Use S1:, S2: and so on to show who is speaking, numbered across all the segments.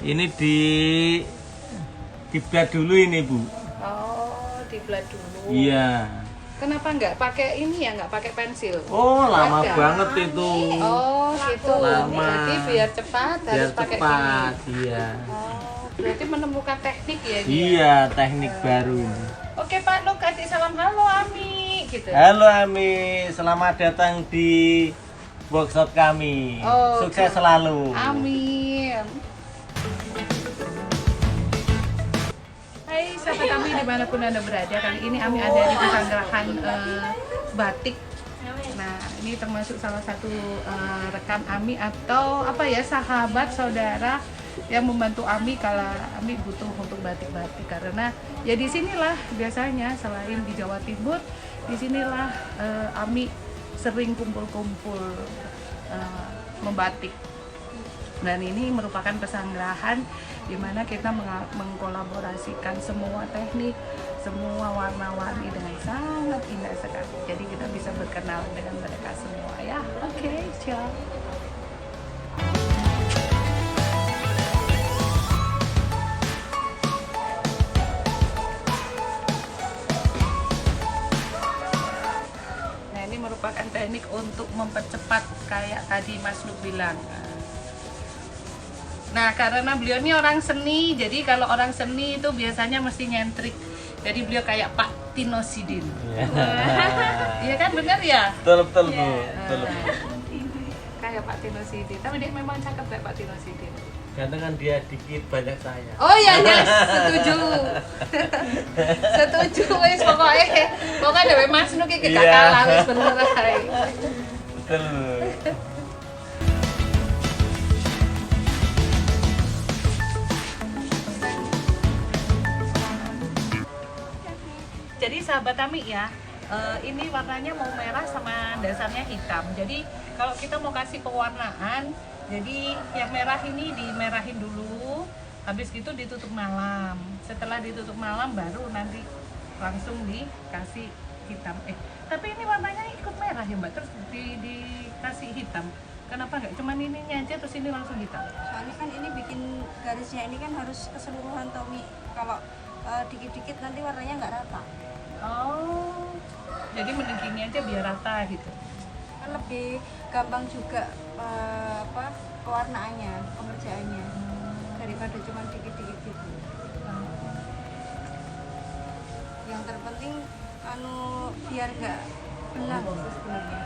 S1: Ini diblat dulu ini, Bu.
S2: Oh, diblat dulu.
S1: Iya.
S2: Kenapa nggak pakai ini ya, nggak pakai pensil?
S1: Oh, lama
S2: Ada.
S1: banget itu.
S2: Oh, gitu.
S1: Lama.
S2: Jadi biar cepat
S1: Biar
S2: harus pakai
S1: cepat,
S2: gini.
S1: iya.
S2: Oh, berarti menemukan teknik ya dia.
S1: Iya, teknik baru ini.
S2: Oke Pak Nuk, kasih salam halo Ami gitu.
S1: Halo Ami, selamat datang di workshop kami.
S2: Oh,
S1: Sukses
S2: oke.
S1: selalu.
S2: Amin. Hai sahabat Ami dimanapun Anda berada, kali ini Ami ada di Pesanggerahan Batik. Nah, ini termasuk salah satu rekan Ami atau apa ya, sahabat saudara yang membantu Ami kalau Ami butuh untuk batik-batik, karena ya di sinilah biasanya selain di Jawa Timur, di sinilah Ami sering kumpul-kumpul membatik. Dan ini merupakan pesanggerahan di mana kita mengkolaborasikan semua teknik, semua warna-warni dengan sangat indah sekali. Jadi kita bisa berkenalan dengan mereka semua ya. Oke, ciao. Nah, ini merupakan teknik untuk mempercepat kayak tadi Mas Nuk bilang. Nah, karena beliau ini orang seni, jadi kalau orang seni itu biasanya mesti nyentrik. Jadi beliau kayak Pak Tino Sidin. Iya kan, benar ya?
S1: Betul, Bu. Betul.
S2: Kayak Pak Tino Sidin, tapi dia memang cakep kayak Pak Tino Sidin.
S1: Gantengan dia dikit, banyak saya.
S2: Oh iya, yes, setuju. Setuju wis pokoknya dewe Mas Nuk iki gak
S1: Iya.
S2: kalah wis bener ae.
S1: Betul.
S2: Jadi sahabat Ami ya, ini warnanya mau merah sama dasarnya hitam. Jadi kalau kita mau kasih pewarnaan, jadi yang merah ini dimerahin dulu, habis gitu ditutup malam. Setelah ditutup malam baru nanti langsung dikasih hitam. Tapi ini warnanya ikut merah ya Mbak, terus dikasih hitam. Kenapa nggak cuman ininya aja terus ini langsung hitam?
S3: Soalnya kan ini bikin garisnya ini kan harus keseluruhan Tommy. Kalau dikit-dikit nanti warnanya nggak rata.
S2: Oh, jadi mending gini aja biar rata gitu.
S3: Kan lebih gampang juga pewarnaannya, pengerjaannya daripada cuma dikit-dikit gitu. Yang terpenting biar nggak belang sih sebenarnya.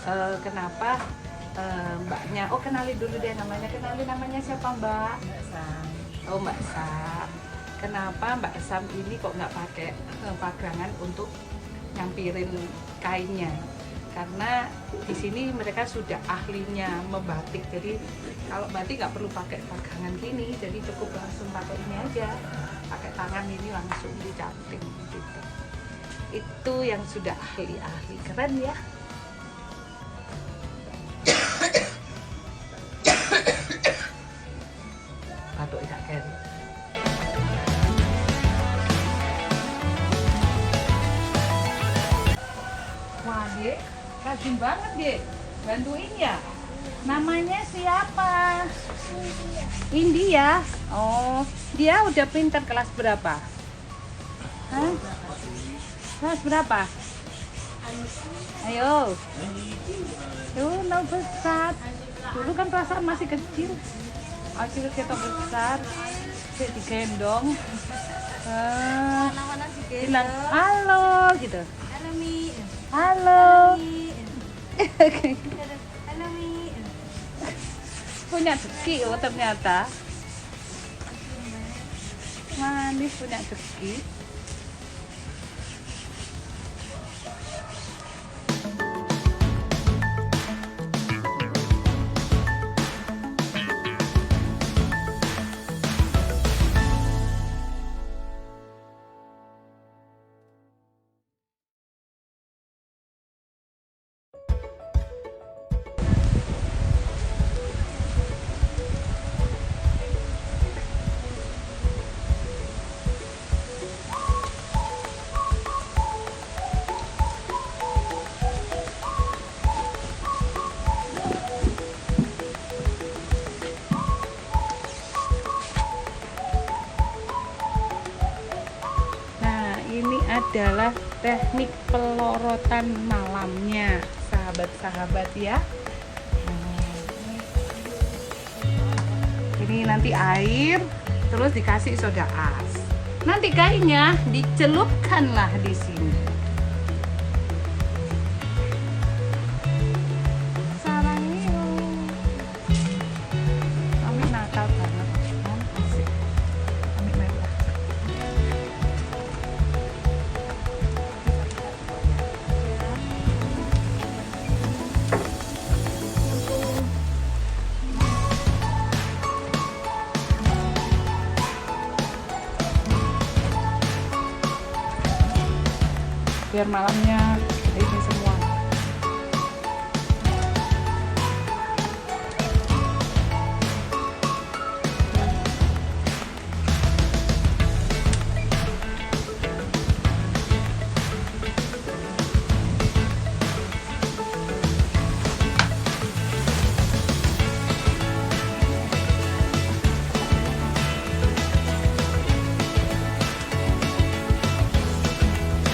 S2: Sahabat, kenapa mbaknya, kenali dulu deh namanya. Kenali namanya siapa Mbak? Mbak Sam. Oh, Mbak Sam. Kenapa Mbak Sam ini kok nggak pakai pagangan untuk nyampirin kainnya? Karena di sini mereka sudah ahlinya membatik, jadi kalau batik nggak perlu pakai pagangan gini, jadi cukup langsung pakai ini aja, pakai tangan ini langsung dicamping gitu. Itu yang sudah ahli-ahli, keren ya. Batuk tidak keren. Wah, Dek, rajin banget, Dek. Bantuin ya. Namanya siapa? India. Oh, dia udah pintar kelas berapa? Hah? Kelas berapa? Ayo. Tuh, mau besar. Dulu kan perasaan masih kecil. Akhirnya kita besar. Kayak digendong.
S3: Mana-mana
S2: Bilang
S3: digendong.
S2: halo gitu.
S3: Halo Mi.
S2: Halo.
S3: Halo Mi.
S2: Punya rezeki oh ternyata. Manis punya rezeki. Nah, ini adalah teknik pelorotan malamnya, sahabat-sahabat ya. Ini nanti air, terus dikasih soda as. Nanti kainnya dicelupkanlah di sini. Sarangnya, kami nakal banget. Asik. Kami mewah. Biar malamnya ini semua.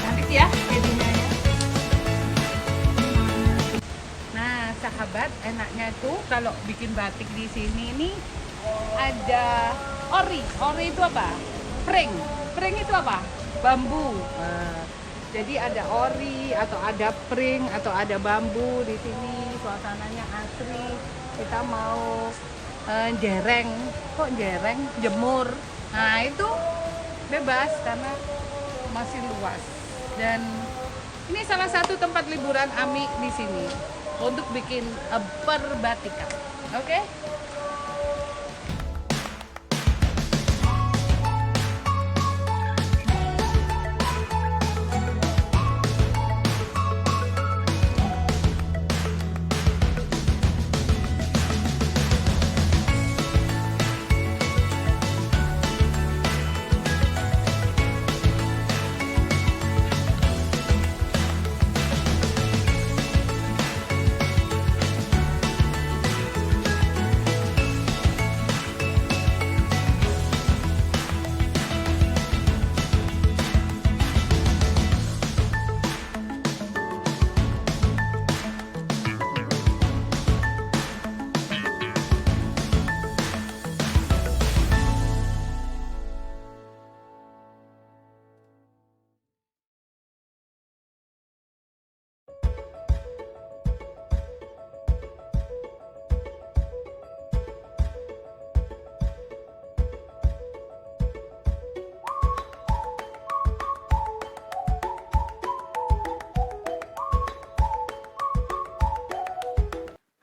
S2: Cantik ya jadinya ya. Nah, sahabat, enaknya itu kalau bikin batik di sini nih ada ori. Ori itu apa? Pring. Pring itu apa? Bambu. Nah, jadi ada ori atau ada pring atau ada bambu di sini. Suasananya asri. Kita mau jereng. Kok jereng? Jemur. Nah, itu bebas karena masih luas. Dan ini salah satu tempat liburan Ami di sini untuk bikin perbatikan. Oke?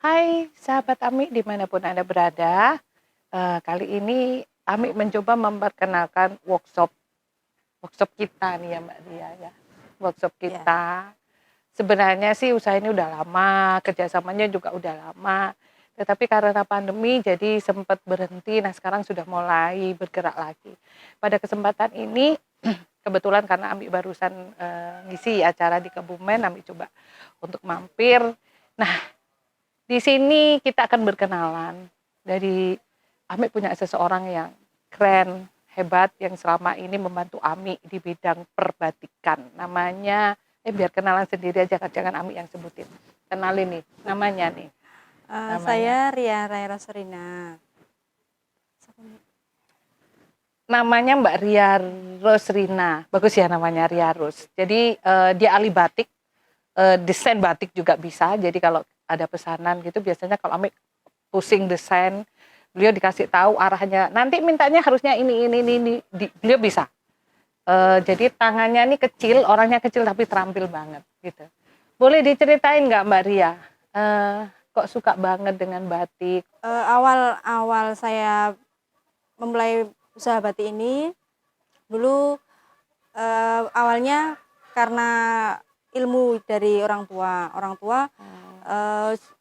S2: Hai sahabat Ami dimanapun Anda berada, kali ini Ami mencoba memperkenalkan workshop kita nih ya Mbak Ria ya. Workshop kita, sebenarnya sih usaha ini udah lama, kerjasamanya juga udah lama, tetapi karena pandemi jadi sempat berhenti, nah sekarang sudah mulai bergerak lagi. Pada kesempatan ini, kebetulan karena Ami barusan ngisi acara di Kebumen, Ami coba untuk mampir. Nah, di sini kita akan berkenalan. Dari Ami punya seseorang yang keren, hebat, yang selama ini membantu Ami di bidang perbatikan. Namanya, biar kenalan sendiri aja, jangan Ami yang sebutin. Kenalin nih, namanya nih.
S3: Saya Ria Rosrina.
S2: Namanya Mbak Ria Rosrina, bagus ya namanya Ria Ros. Jadi dia ahli batik, desain batik juga bisa. Jadi kalau ada pesanan gitu biasanya kalau Ami pusing desain, beliau dikasih tahu arahnya. Nanti mintanya harusnya ini, beliau bisa. Jadi tangannya ini kecil, orangnya kecil tapi terampil banget gitu. Boleh diceritain nggak Mbak Ria? Kok suka banget dengan batik?
S3: Awal saya memulai usaha batik ini dulu, awalnya karena ilmu dari orang tua. Orang tua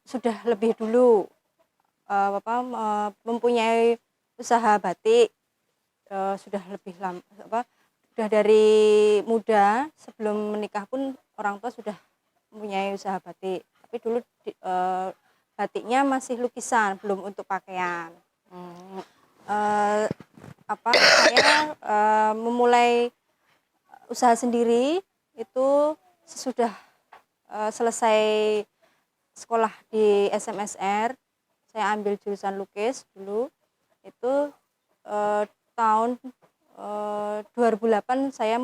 S3: sudah lebih dulu mempunyai usaha batik, sudah lebih lama, sudah dari muda sebelum menikah pun orang tua sudah mempunyai usaha batik. Tapi dulu batiknya masih lukisan, belum untuk pakaian. Saya memulai usaha sendiri itu sesudah selesai sekolah di SMSR. Saya ambil jurusan lukis dulu. Itu tahun 2008 saya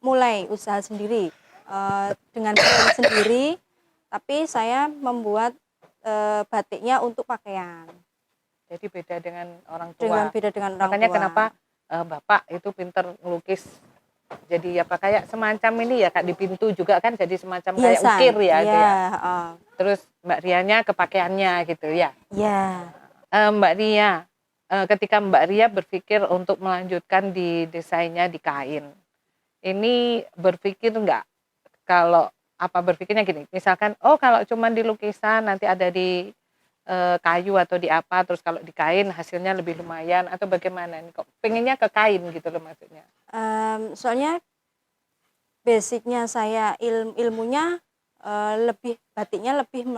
S3: mulai usaha sendiri, dengan brand sendiri, tapi saya membuat batiknya untuk pakaian.
S2: Jadi beda dengan orang tua.
S3: Beda dengan orang
S2: Makanya
S3: tua.
S2: kenapa Bapak itu pinter ngelukis. Jadi apa kayak semacam ini ya Kak, di pintu juga kan jadi semacam kayak
S3: Hiasan.
S2: ukir ya.
S3: Iya,
S2: gitu ya. Terus Mbak Rianya ke pakaiannya gitu ya.
S3: Iya.
S2: Mbak Ria, ketika Mbak Ria berpikir untuk melanjutkan di desainnya di kain, ini berpikir nggak kalau berpikirnya gini, misalkan kalau cuma di lukisan nanti ada di kayu atau di apa, terus kalau di kain hasilnya lebih lumayan atau bagaimana nih, kok pengennya ke kain gitu loh maksudnya?
S3: Soalnya basicnya saya ilmunya lebih batiknya lebih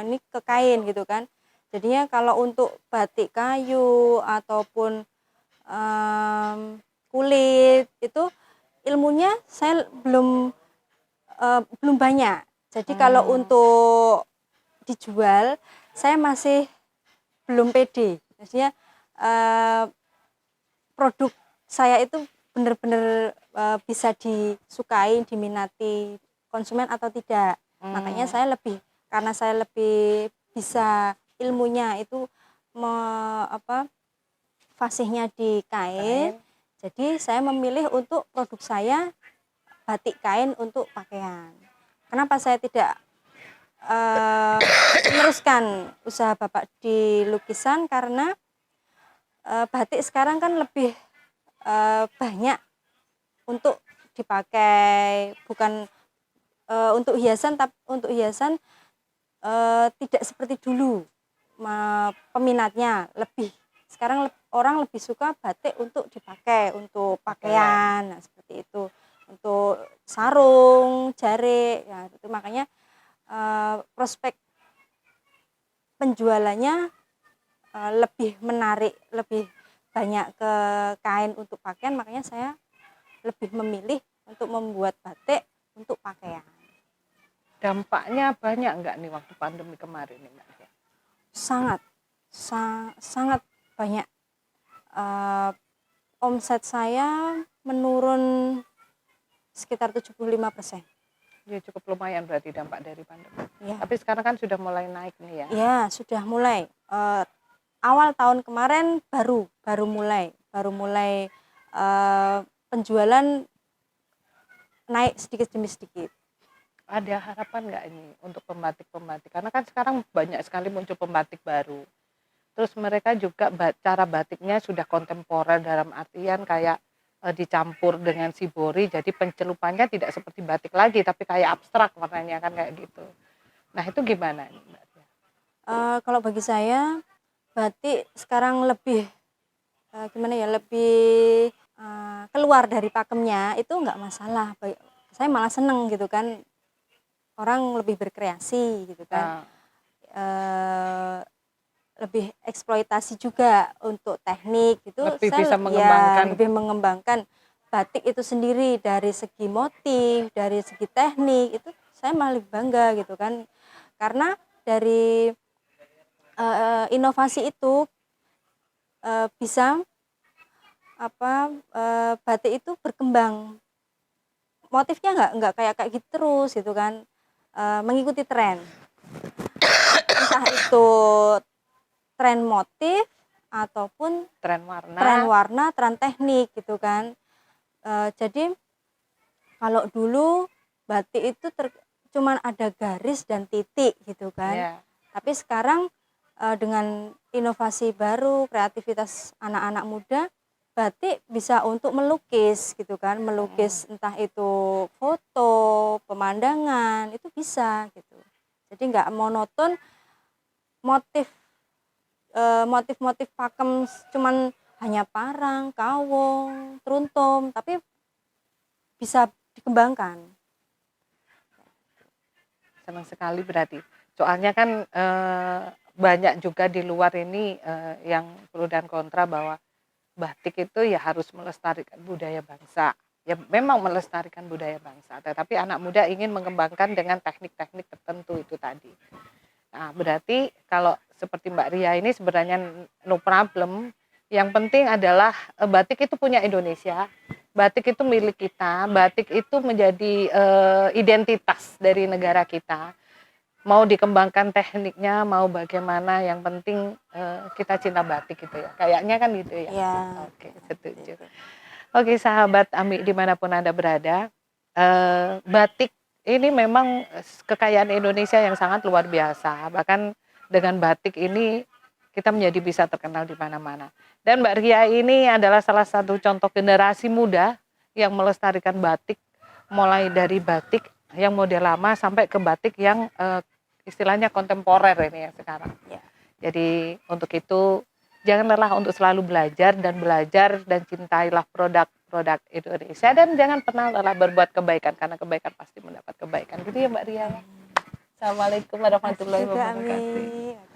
S3: ini ke kain gitu kan. Jadinya kalau untuk batik kayu ataupun kulit itu ilmunya saya belum banyak. Jadi kalau untuk dijual saya masih belum pede. Maksudnya produk saya itu benar-benar bisa disukai, diminati konsumen atau tidak. Makanya karena saya lebih bisa ilmunya itu fasihnya di kain. Jadi saya memilih untuk produk saya batik kain untuk pakaian. Kenapa saya tidak meneruskan usaha Bapak di lukisan? Karena batik sekarang kan lebih banyak untuk dipakai, bukan untuk hiasan, tapi untuk hiasan tidak seperti dulu. Peminatnya sekarang orang lebih suka batik untuk dipakai untuk pakaian, nah, seperti itu, untuk sarung, jarik, ya itu makanya prospek penjualannya lebih menarik, lebih banyak ke kain untuk pakaian, makanya saya lebih memilih untuk membuat batik untuk pakaian.
S2: Dampaknya banyak nggak nih waktu pandemi kemarin nih Mbak?
S3: Sangat banyak. Omset saya menurun sekitar 75%.
S2: Ya cukup lumayan berarti dampak dari pandemi.
S3: Ya.
S2: Tapi sekarang kan sudah mulai naik nih ya?
S3: Ya, sudah mulai. Awal tahun kemarin baru mulai penjualan naik sedikit demi sedikit.
S2: Ada harapan nggak ini untuk pembatik-pembatik? Karena kan sekarang banyak sekali muncul pembatik baru. Terus mereka juga cara batiknya sudah kontemporer dalam artian kayak dicampur dengan shibori, jadi pencelupannya tidak seperti batik lagi, tapi kayak abstrak warnanya kan kayak gitu. Nah itu gimana Mbak?
S3: Kalau bagi saya batik sekarang lebih lebih keluar dari pakemnya itu nggak masalah. Saya malah seneng gitu kan, orang lebih berkreasi gitu kan. Lebih eksploitasi juga untuk teknik gitu. Lebih mengembangkan batik itu sendiri dari segi motif, dari segi teknik, itu saya malah lebih bangga gitu kan. Karena dari inovasi itu bisa batik itu berkembang. Motifnya nggak kayak gitu terus gitu kan. mengikuti tren, entah itu tren motif ataupun
S2: Tren warna.
S3: tren warna, tren teknik gitu kan. Jadi kalau dulu batik itu cuman ada garis dan titik gitu kan.
S2: Ya.
S3: Tapi sekarang dengan inovasi baru, kreativitas anak-anak muda, batik bisa untuk melukis gitu kan, melukis entah itu foto, pemandangan, itu bisa gitu. Jadi nggak monoton motif-motif pakem cuman hanya parang, kawong, truntum, tapi bisa dikembangkan.
S2: Senang sekali berarti. Soalnya kan banyak juga di luar ini yang pro dan kontra bahwa batik itu ya harus melestarikan budaya bangsa. Ya memang melestarikan budaya bangsa, tetapi anak muda ingin mengembangkan dengan teknik-teknik tertentu itu tadi. Nah, berarti kalau seperti Mbak Ria ini sebenarnya no problem. Yang penting adalah batik itu punya Indonesia. Batik itu milik kita, batik itu menjadi identitas dari negara kita. Mau dikembangkan tekniknya, mau bagaimana, yang penting kita cinta batik gitu ya. Kayaknya kan gitu ya.
S3: Ya.
S2: Oke, setuju. Oke, sahabat Ami dimanapun Anda berada, batik ini memang kekayaan Indonesia yang sangat luar biasa. Bahkan dengan batik ini kita menjadi bisa terkenal di mana-mana. Dan Mbak Ria ini adalah salah satu contoh generasi muda yang melestarikan batik, mulai dari batik yang model lama sampai ke batik yang istilahnya kontemporer ini ya sekarang.
S3: Ya.
S2: Jadi untuk itu jangan lelah untuk selalu belajar dan cintailah produk Indonesia, dan jangan pernah lelah berbuat kebaikan karena kebaikan pasti mendapat kebaikan. Gitu ya Mbak Ria. Assalamualaikum warahmatullahi
S3: Juga,
S2: wabarakatuh.
S3: Ami.